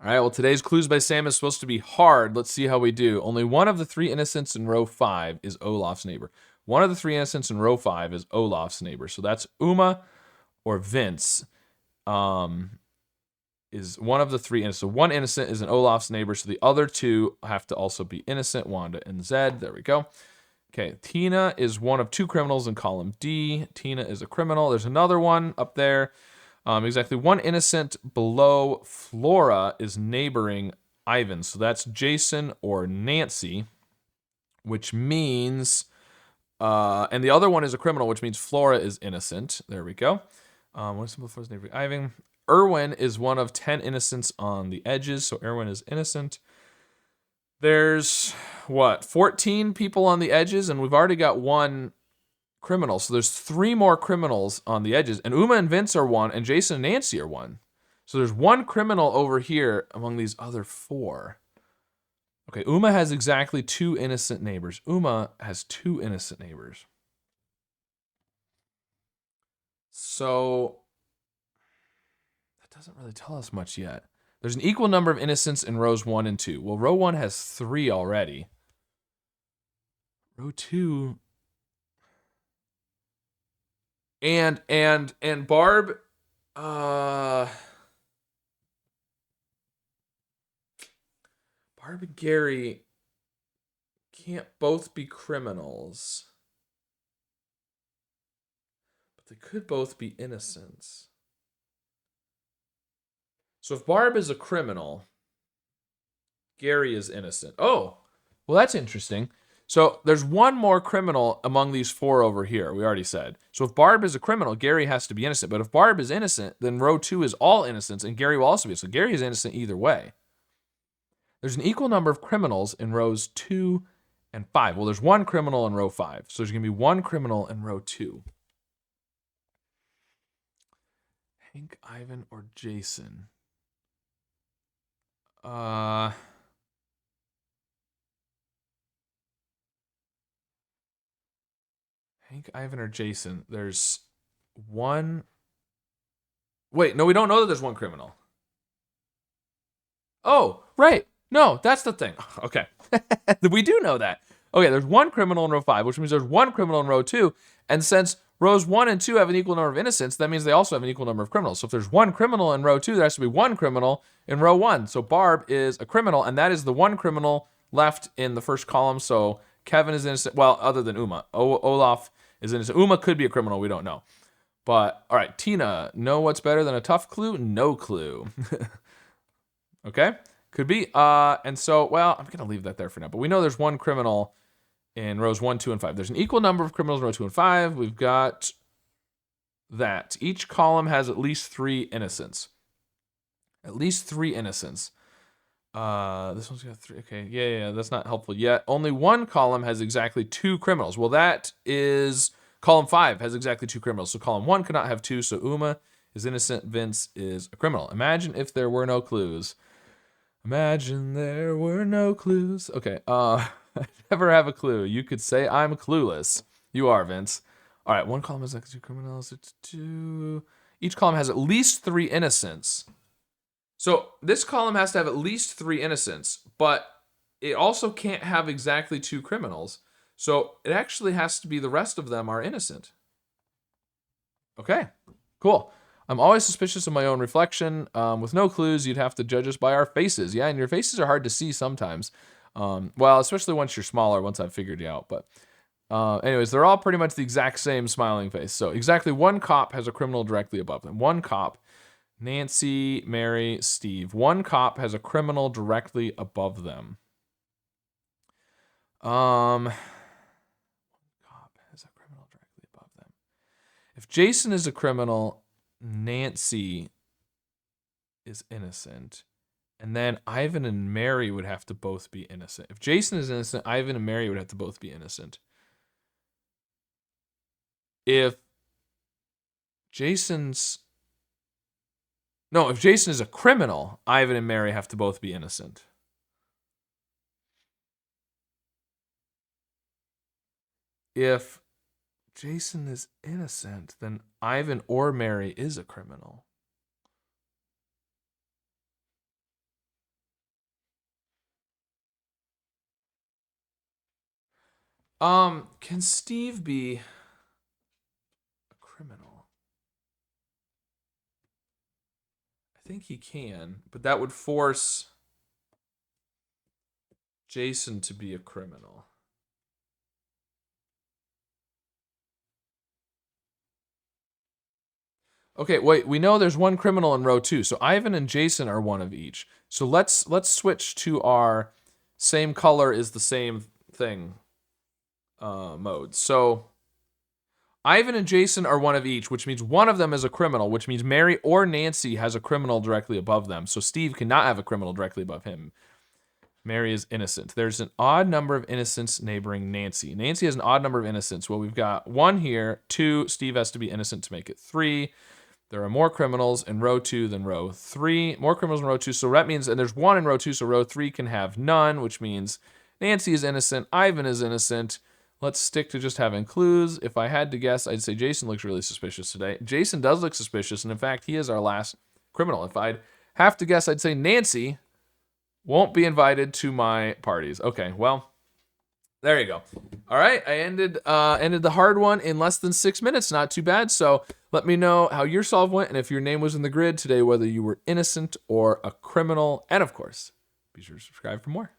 All right, well, today's Clues by Sam is supposed to be hard. Let's see how we do. Only one of the three innocents in row 5 is Olaf's neighbor. One of the three innocents in row 5 is Olaf's neighbor. So that's Uma or Vince. Is one of the three innocent. So one innocent is an Olaf's neighbor. So the other two have to also be innocent, Wanda and Zed. There we go. Okay, Tina is one of two criminals in column D. Tina is a criminal. There's another one up there. Exactly one innocent below Flora is neighboring Ivan. So that's Jason or Nancy, which means, and the other one is a criminal, which means Flora is innocent. There we go. One simple Flora's neighboring Ivan. Erwin is one of 10 innocents on the edges, so Erwin is innocent. There's, 14 people on the edges, and we've already got one criminal. So there's 3 more criminals on the edges, and Uma and Vince are 1, and Jason and Nancy are 1. So there's 1 criminal over here among these other 4. Okay, Uma has exactly 2 innocent neighbors. Uma has 2 innocent neighbors. So that doesn't really tell us much yet. There's an equal number of innocents in rows 1 and 2. Well, row 1 has 3 already. Row 2... And Barb, Barb and Gary can't both be criminals, but they could both be innocents. So if Barb is a criminal, Gary is innocent. Oh, well, that's interesting. So there's 1 more criminal among these 4 over here, we already said. So if Barb is a criminal, Gary has to be innocent. But if Barb is innocent, then row 2 is all innocents, and Gary will also be. So Gary is innocent either way. There's an equal number of criminals in rows 2 and 5. Well, there's 1 criminal in row 5. So there's going to be 1 criminal in row 2. Hank, Ivan, or Jason? Hank, Ivan, or Jason? There's 1. Wait, no, we don't know that there's 1 criminal. Oh, right. No, that's the thing. Okay. We do know that. Okay, there's 1 criminal in row 5, which means there's 1 criminal in row 2. And since rows 1 and 2 have an equal number of innocents, that means they also have an equal number of criminals. So if there's 1 criminal in row 2, there has to be 1 criminal in row 1. So Barb is a criminal, and that is the 1 criminal left in the first column. So Kevin is innocent. Well, other than Uma. Olaf is innocent. Uma could be a criminal. We don't know. But, all right, Tina, know what's better than a tough clue? No clue. Okay? Could be. And so, well, I'm going to leave that there for now. But we know there's 1 criminal in rows 1, 2, and 5. There's an equal number of criminals in row 2 and 5. We've got that. Each column has at least 3 innocents. At least 3 innocents. This one's got 3. Okay, yeah, that's not helpful yet. Only 1 column has exactly 2 criminals. Well, that is... Column 5 has exactly 2 criminals. So column 1 cannot have 2. So Uma is innocent. Vince is a criminal. Imagine if there were no clues. Imagine there were no clues. Okay, I never have a clue. You could say I'm clueless. You are, Vince. All right, 1 column has like 2 criminals. It's 2. Each column has at least 3 innocents. So this column has to have at least 3 innocents, but it also can't have exactly 2 criminals. So it actually has to be the rest of them are innocent. Okay, cool. I'm always suspicious of my own reflection. With no clues, you'd have to judge us by our faces. Yeah, and your faces are hard to see sometimes. Well, especially once you're smaller, once I've figured you out. But anyways, they're all pretty much the exact same smiling face. So exactly 1 cop has a criminal directly above them. 1 cop, Nancy, Mary, Steve. 1 cop has a criminal directly above them. Cop has a criminal directly above them. If Jason is a criminal, Nancy is innocent. And then Ivan and Mary would have to both be innocent. If Jason is innocent, Ivan and Mary would have to both be innocent. If Jason is a criminal, Ivan and Mary have to both be innocent. If Jason is innocent, then Ivan or Mary is a criminal. Can Steve be a criminal? I think he can, but that would force Jason to be a criminal. Okay, wait, we know there's one criminal in row 2, so Ivan and Jason are one of each. So let's switch to our same color is the same thing mode. So Ivan and Jason are one of each, which means one of them is a criminal, which means Mary or Nancy has a criminal directly above them. So Steve cannot have a criminal directly above him. Mary is innocent. There's an odd number of innocents neighboring Nancy. Nancy has an odd number of innocents. Well, we've got 1 here, 2. Steve has to be innocent to make it 3. There are more criminals in row 2 than row 3. More criminals in row 2, so that means, and there's 1 in row 2, so row 3 can have none, which means Nancy is innocent, Ivan is innocent. Let's stick to just having clues. If I had to guess, I'd say Jason looks really suspicious today. Jason does look suspicious, and in fact, he is our last criminal. If I'd have to guess, I'd say Nancy won't be invited to my parties. Okay, well, there you go. All right, I ended the hard one in less than 6 minutes. Not too bad. So let me know how your solve went, and if your name was in the grid today, whether you were innocent or a criminal. And of course, be sure to subscribe for more.